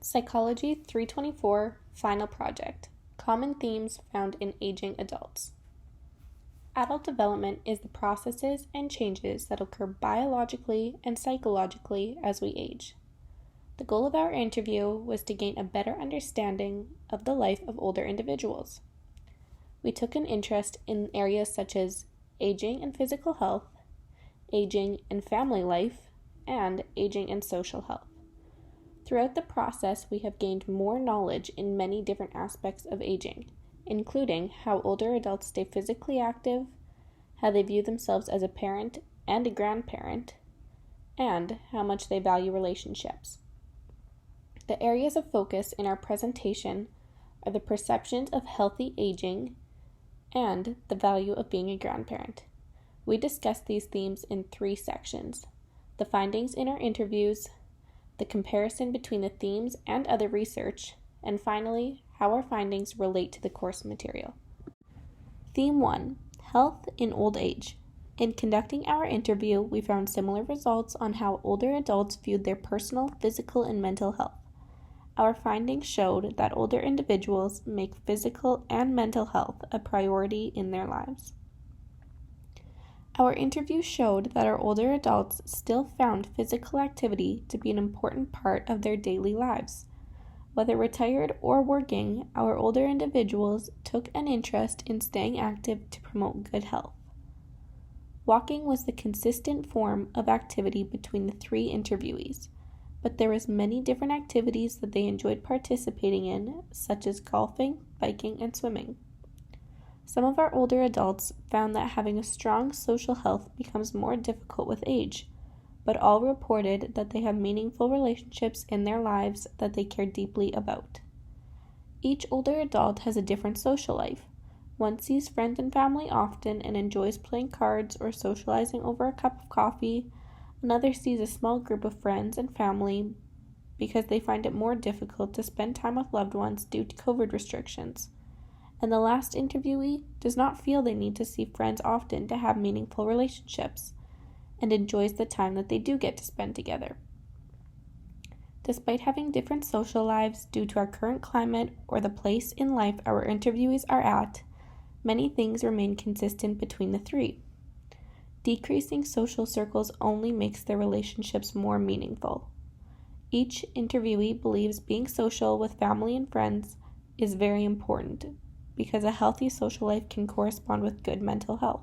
Psychology 324 Final Project. Common themes found in aging adults. Adult development is the processes and changes that occur biologically and psychologically as we age. The goal of our interview was to gain a better understanding of the life of older individuals. We took an interest in areas such as aging and physical health, aging and family life, and aging and social health. Throughout the process, we have gained more knowledge in many different aspects of aging, including how older adults stay physically active, how they view themselves as a parent and a grandparent, and how much they value relationships. The areas of focus in our presentation are the perceptions of healthy aging and the value of being a grandparent. We discussed these themes in 3 sections: the findings in our interviews, the comparison between the themes and other research, and finally, how our findings relate to the course material. Theme 1: Health in Old Age. In conducting our interview, we found similar results on how older adults viewed their personal, physical, and mental health. Our findings showed that older individuals make physical and mental health a priority in their lives. Our interview showed that our older adults still found physical activity to be an important part of their daily lives. Whether retired or working, our older individuals took an interest in staying active to promote good health. Walking was the consistent form of activity between the 3 interviewees, but there was many different activities that they enjoyed participating in, such as golfing, biking, and swimming. Some of our older adults found that having a strong social health becomes more difficult with age, but all reported that they have meaningful relationships in their lives that they care deeply about. Each older adult has a different social life. One sees friends and family often and enjoys playing cards or socializing over a cup of coffee. Another sees a small group of friends and family because they find it more difficult to spend time with loved ones due to COVID restrictions. And the last interviewee does not feel they need to see friends often to have meaningful relationships, and enjoys the time that they do get to spend together. Despite having different social lives due to our current climate or the place in life our interviewees are at, many things remain consistent between the 3. Decreasing social circles only makes their relationships more meaningful. Each interviewee believes being social with family and friends is very important, because a healthy social life can correspond with good mental health.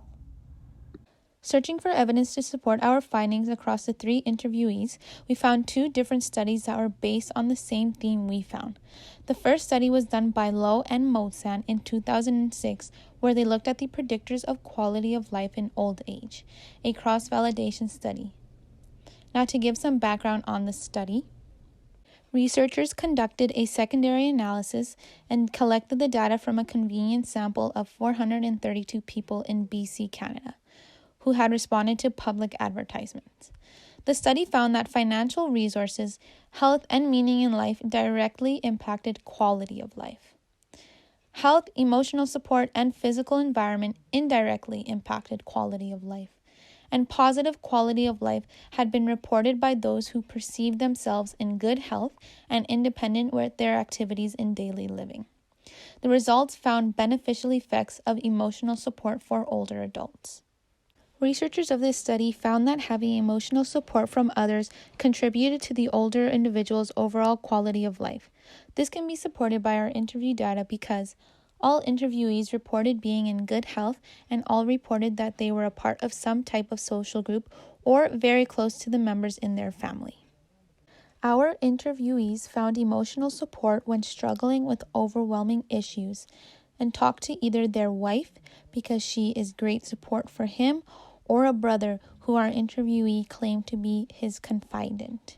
Searching for evidence to support our findings across the 3 interviewees, we found 2 different studies that were based on the same theme we found. The first study was done by Lowe and Mosan in 2006, where they looked at the predictors of quality of life in old age, a cross-validation study. Now, to give some background on the study, researchers conducted a secondary analysis and collected the data from a convenient sample of 432 people in BC, Canada, who had responded to public advertisements. The study found that financial resources, health, and meaning in life directly impacted quality of life. Health, emotional support, and physical environment indirectly impacted quality of life. And positive quality of life had been reported by those who perceived themselves in good health and independent with their activities in daily living. The results found beneficial effects of emotional support for older adults. Researchers of this study found that having emotional support from others contributed to the older individual's overall quality of life. This can be supported by our interview data because all interviewees reported being in good health, and all reported that they were a part of some type of social group or very close to the members in their family. Our interviewees found emotional support when struggling with overwhelming issues and talked to either their wife because she is great support for him, or a brother who our interviewee claimed to be his confidant.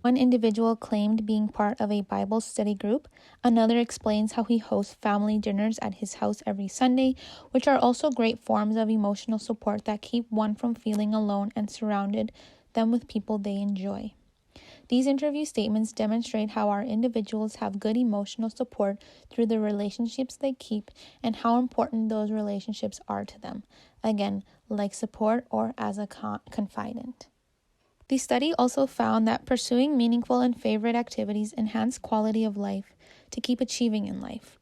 One individual claimed being part of a Bible study group. Another explains how he hosts family dinners at his house every Sunday, which are also great forms of emotional support that keep one from feeling alone and surrounded them with people they enjoy. These interview statements demonstrate how our individuals have good emotional support through the relationships they keep and how important those relationships are to them. Again, like support or as a confidant. The study also found that pursuing meaningful and favorite activities enhance quality of life to keep achieving in life.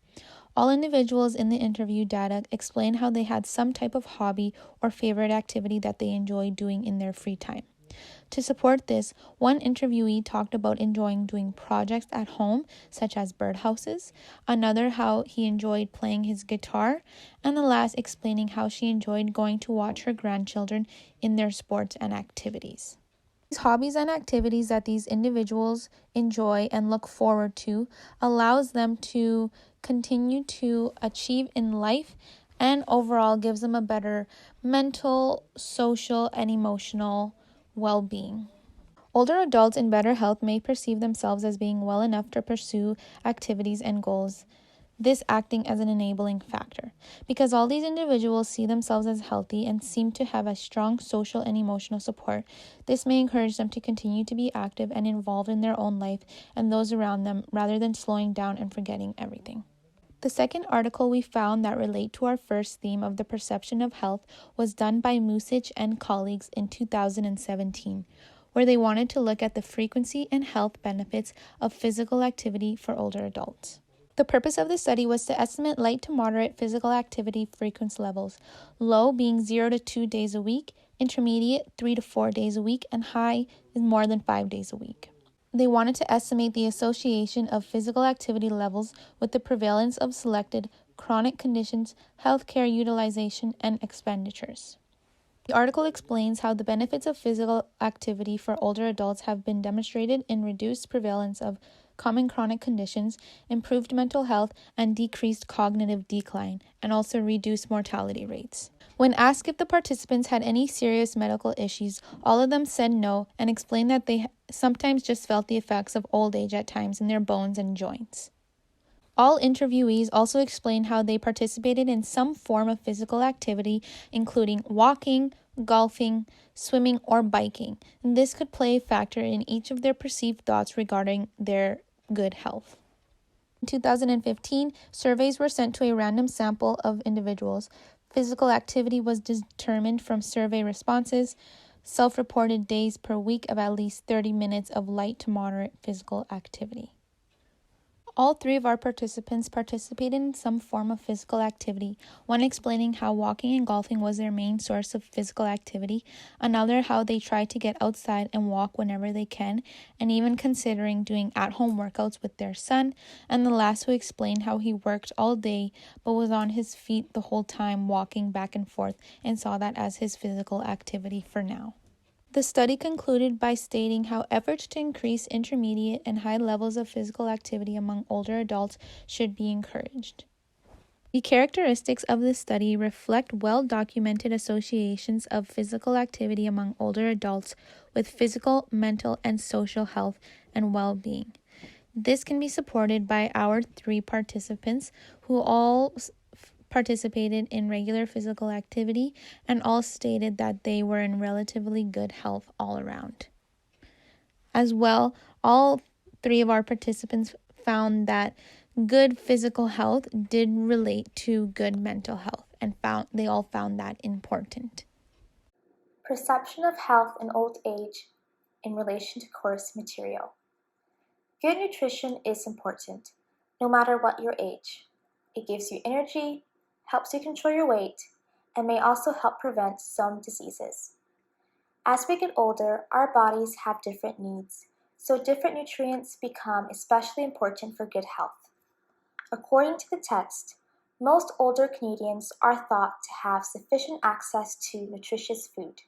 All individuals in the interview data explained how they had some type of hobby or favorite activity that they enjoy doing in their free time. To support this, one interviewee talked about enjoying doing projects at home, such as birdhouses, another how he enjoyed playing his guitar, and the last explaining how she enjoyed going to watch her grandchildren in their sports and activities. These hobbies and activities that these individuals enjoy and look forward to allows them to continue to achieve in life and overall gives them a better mental, social, and emotional well-being. Older adults in better health may perceive themselves as being well enough to pursue activities and goals, this acting as an enabling factor. Because all these individuals see themselves as healthy and seem to have a strong social and emotional support, this may encourage them to continue to be active and involved in their own life and those around them rather than slowing down and forgetting everything. The second article we found that relate to our first theme of the perception of health was done by Musich and colleagues in 2017, where they wanted to look at the frequency and health benefits of physical activity for older adults. The purpose of the study was to estimate light to moderate physical activity frequency levels, low being 0 to 2 days a week, intermediate 3 to 4 days a week, and high is more than 5 days a week. They wanted to estimate the association of physical activity levels with the prevalence of selected chronic conditions, healthcare utilization, and expenditures. The article explains how the benefits of physical activity for older adults have been demonstrated in reduced prevalence of common chronic conditions, improved mental health, and decreased cognitive decline, and also reduced mortality rates. When asked if the participants had any serious medical issues, all of them said no and explained that they sometimes just felt the effects of old age at times in their bones and joints. All interviewees also explained how they participated in some form of physical activity, including walking, golfing, swimming, or biking. And this could play a factor in each of their perceived thoughts regarding their good health. In 2015, surveys were sent to a random sample of individuals. Physical activity was determined from survey responses, self-reported days per week of at least 30 minutes of light to moderate physical activity. All three of our participants participated in some form of physical activity, one explaining how walking and golfing was their main source of physical activity, another how they try to get outside and walk whenever they can, and even considering doing at-home workouts with their son, and the last who explained how he worked all day but was on his feet the whole time walking back and forth and saw that as his physical activity for now. The study concluded by stating how efforts to increase intermediate and high levels of physical activity among older adults should be encouraged. The characteristics of this study reflect well-documented associations of physical activity among older adults with physical, mental, and social health and well-being. This can be supported by our three participants who all participated in regular physical activity and all stated that they were in relatively good health all around. As well, all three of our participants found that good physical health did relate to good mental health and they all found that important. Perception of health in old age in relation to course material. Good nutrition is important, no matter what your age. It gives you energy, helps you control your weight, and may also help prevent some diseases. As we get older, our bodies have different needs, so different nutrients become especially important for good health. According to the text, most older Canadians are thought to have sufficient access to nutritious food.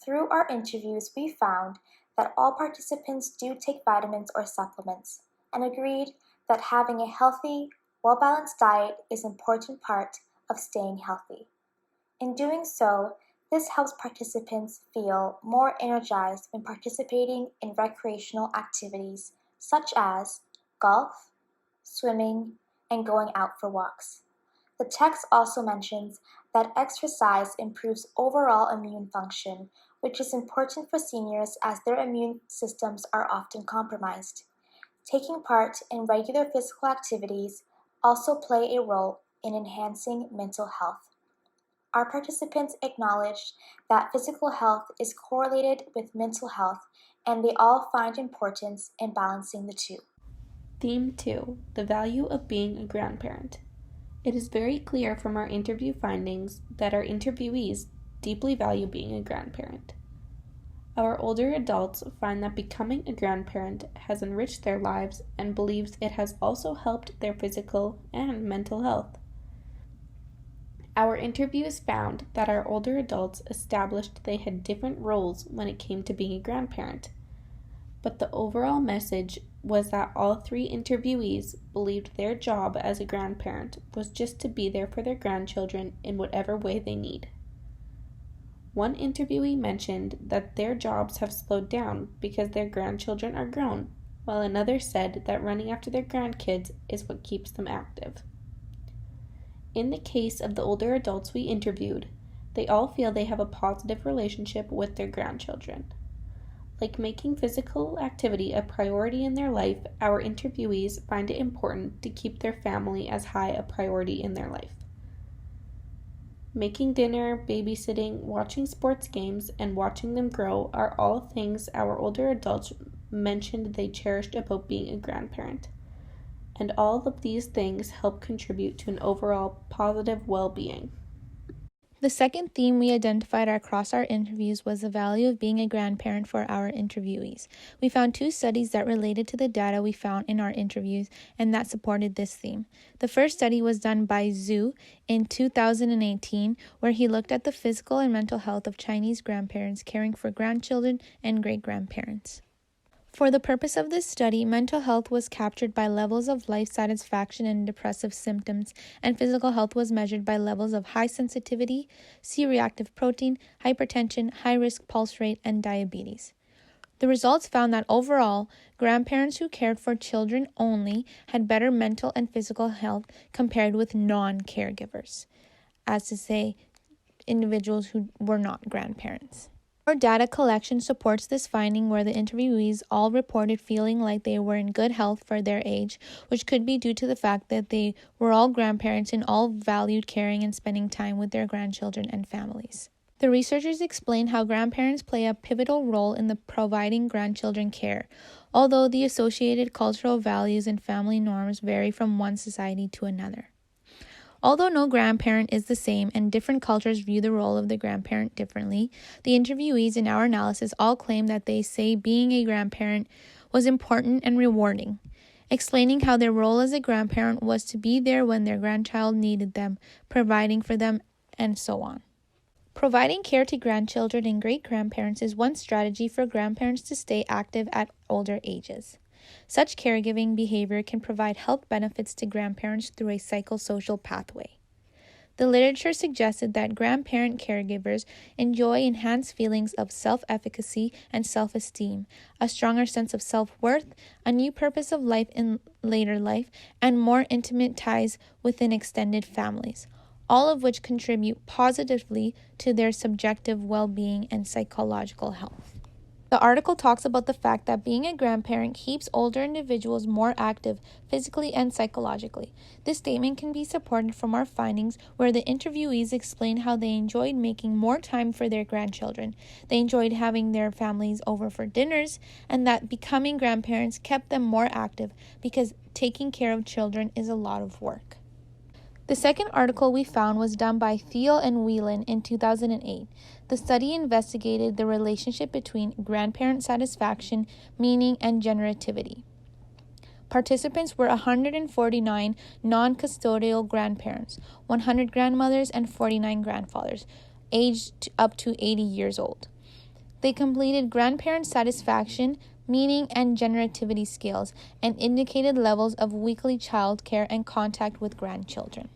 Through our interviews, we found that all participants do take vitamins or supplements and agreed that having a healthy, well-balanced diet is an important part of staying healthy. In doing so, this helps participants feel more energized when participating in recreational activities such as golf, swimming, and going out for walks. The text also mentions that exercise improves overall immune function, which is important for seniors as their immune systems are often compromised. Taking part in regular physical activities also play a role in enhancing mental health. our participants acknowledged that physical health is correlated with mental health, and they all find importance in balancing the two. Theme 2: The value of being a grandparent. It is very clear from our interview findings that our interviewees deeply value being a grandparent. Our older adults find that becoming a grandparent has enriched their lives and believes it has also helped their physical and mental health. Our interviews found that our older adults established they had different roles when it came to being a grandparent, but the overall message was that all three interviewees believed their job as a grandparent was just to be there for their grandchildren in whatever way they need. One interviewee mentioned that their jobs have slowed down because their grandchildren are grown, while another said that running after their grandkids is what keeps them active. In the case of the older adults we interviewed, they all feel they have a positive relationship with their grandchildren. Like making physical activity a priority in their life, our interviewees find it important to keep their family as high a priority in their life. Making dinner, babysitting, watching sports games, and watching them grow are all things our older adults mentioned they cherished about being a grandparent. And all of these things help contribute to an overall positive well-being. The second theme we identified across our interviews was the value of being a grandparent for our interviewees. We found 2 studies that related to the data we found in our interviews and that supported this theme. The first study was done by Zhu in 2018, where he looked at the physical and mental health of Chinese grandparents caring for grandchildren and great-grandparents. For the purpose of this study, mental health was captured by levels of life satisfaction and depressive symptoms, and physical health was measured by levels of high sensitivity, C-reactive protein, hypertension, high-risk pulse rate, and diabetes. The results found that overall, grandparents who cared for children only had better mental and physical health compared with non-caregivers, as to say, individuals who were not grandparents. Our data collection supports this finding where the interviewees all reported feeling like they were in good health for their age, which could be due to the fact that they were all grandparents and all valued caring and spending time with their grandchildren and families. The researchers explain how grandparents play a pivotal role in the providing grandchildren care, although the associated cultural values and family norms vary from one society to another. Although no grandparent is the same and different cultures view the role of the grandparent differently, the interviewees in our analysis all claim that they say being a grandparent was important and rewarding, explaining how their role as a grandparent was to be there when their grandchild needed them, providing for them, and so on. Providing care to grandchildren and great-grandparents is one strategy for grandparents to stay active at older ages. Such caregiving behavior can provide health benefits to grandparents through a psychosocial pathway. The literature suggested that grandparent caregivers enjoy enhanced feelings of self-efficacy and self-esteem, a stronger sense of self-worth, a new purpose of life in later life, and more intimate ties within extended families, all of which contribute positively to their subjective well-being and psychological health. The article talks about the fact that being a grandparent keeps older individuals more active physically and psychologically. This statement can be supported from our findings where the interviewees explain how they enjoyed making more time for their grandchildren. They enjoyed having their families over for dinners, and that becoming grandparents kept them more active because taking care of children is a lot of work. The second article we found was done by Thiel and Whelan in 2008. The study investigated the relationship between grandparent satisfaction, meaning, and generativity. Participants were 149 non-custodial grandparents, 100 grandmothers, and 49 grandfathers, aged up to 80 years old. They completed grandparent satisfaction, meaning, and generativity scales and indicated levels of weekly child care and contact with grandchildren.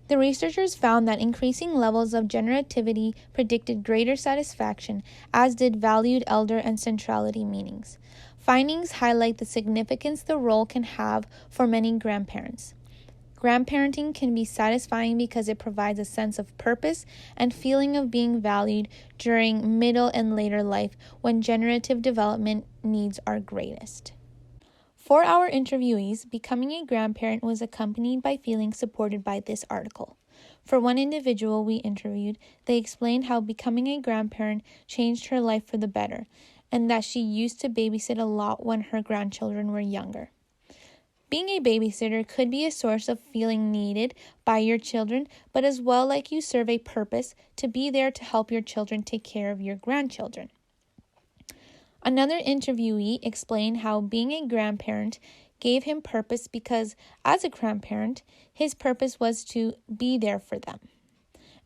The researchers found that increasing levels of generativity predicted greater satisfaction, as did valued elder and centrality meanings. Findings highlight the significance the role can have for many grandparents. Grandparenting can be satisfying because it provides a sense of purpose and feeling of being valued during middle and later life when generative development needs are greatest. For our interviewees, becoming a grandparent was accompanied by feelings supported by this article. For one individual we interviewed, they explained how becoming a grandparent changed her life for the better, and that she used to babysit a lot when her grandchildren were younger. Being a babysitter could be a source of feeling needed by your children, but as well like you serve a purpose to be there to help your children take care of your grandchildren. Another interviewee explained how being a grandparent gave him purpose because as a grandparent, his purpose was to be there for them.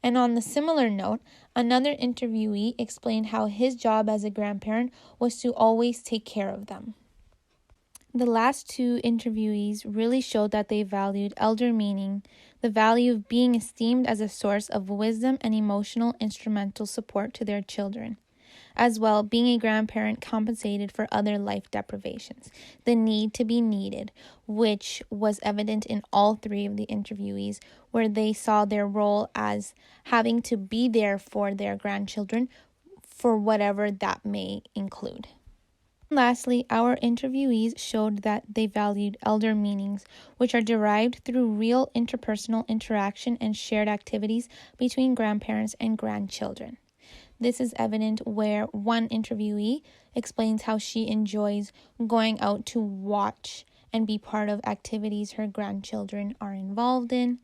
And on the similar note, another interviewee explained how his job as a grandparent was to always take care of them. The last two interviewees really showed that they valued elder meaning, the value of being esteemed as a source of wisdom and emotional instrumental support to their children. As well, being a grandparent compensated for other life deprivations, the need to be needed, which was evident in all three of the interviewees, where they saw their role as having to be there for their grandchildren for whatever that may include. Lastly, our interviewees showed that they valued elder meanings, which are derived through real interpersonal interaction and shared activities between grandparents and grandchildren. This is evident where one interviewee explains how she enjoys going out to watch and be part of activities her grandchildren are involved in.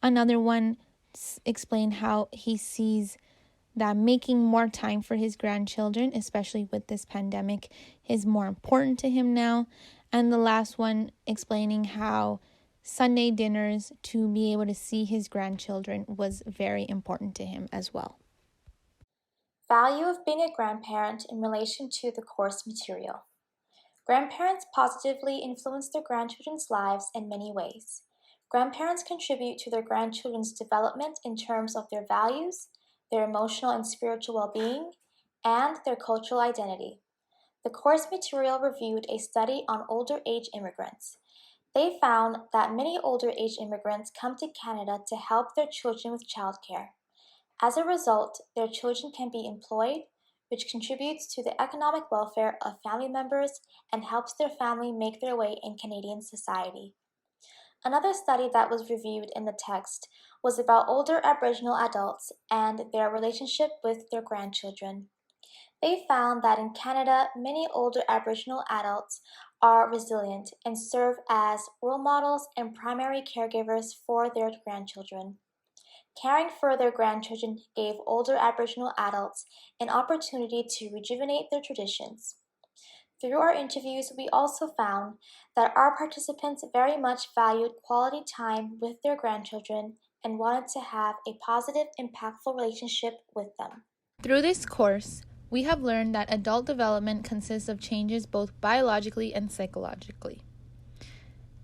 Another one explained how he sees that making more time for his grandchildren, especially with this pandemic, is more important to him now. And the last one explaining how Sunday dinners to be able to see his grandchildren was very important to him as well. Value of being a grandparent in relation to the course material. Grandparents positively influence their grandchildren's lives in many ways. Grandparents contribute to their grandchildren's development in terms of their values, their emotional and spiritual well-being, and their cultural identity. The course material reviewed a study on older age immigrants. They found that many older age immigrants come to Canada to help their children with childcare. As a result, their children can be employed, which contributes to the economic welfare of family members and helps their family make their way in Canadian society. Another study that was reviewed in the text was about older Aboriginal adults and their relationship with their grandchildren. They found that in Canada, many older Aboriginal adults are resilient and serve as role models and primary caregivers for their grandchildren. Caring for their grandchildren gave older Aboriginal adults an opportunity to rejuvenate their traditions. Through our interviews, we also found that our participants very much valued quality time with their grandchildren and wanted to have a positive, impactful relationship with them. Through this course, we have learned that adult development consists of changes both biologically and psychologically.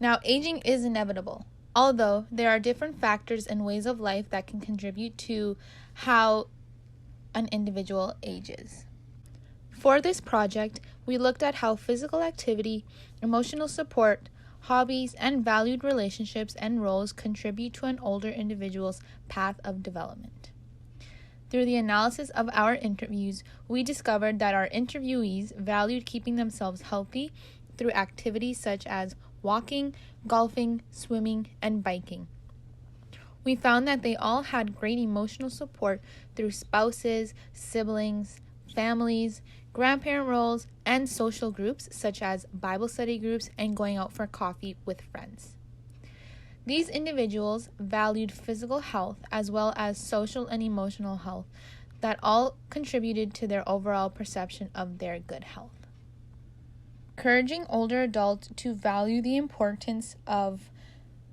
Now, aging is inevitable, although there are different factors and ways of life that can contribute to how an individual ages. For this project, we looked at how physical activity, emotional support, hobbies, and valued relationships and roles contribute to an older individual's path of development. Through the analysis of our interviews, we discovered that our interviewees valued keeping themselves healthy through activities such as walking, golfing, swimming, and biking. We found that they all had great emotional support through spouses, siblings, families, grandparent roles, and social groups such as Bible study groups and going out for coffee with friends. These individuals valued physical health as well as social and emotional health that all contributed to their overall perception of their good health. Encouraging older adults to value the importance of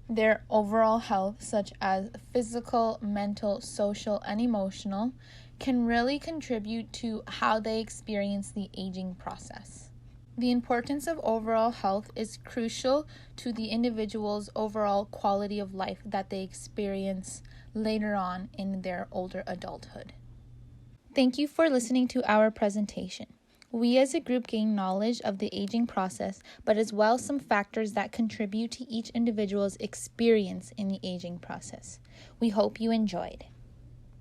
their overall health, such as physical, mental, social, and emotional, can really contribute to how they experience the aging process. The importance of overall health is crucial to the individual's overall quality of life that they experience later on in their older adulthood. Thank you for listening to our presentation. We as a group gain knowledge of the aging process, but as well some factors that contribute to each individual's experience in the aging process. We hope you enjoyed.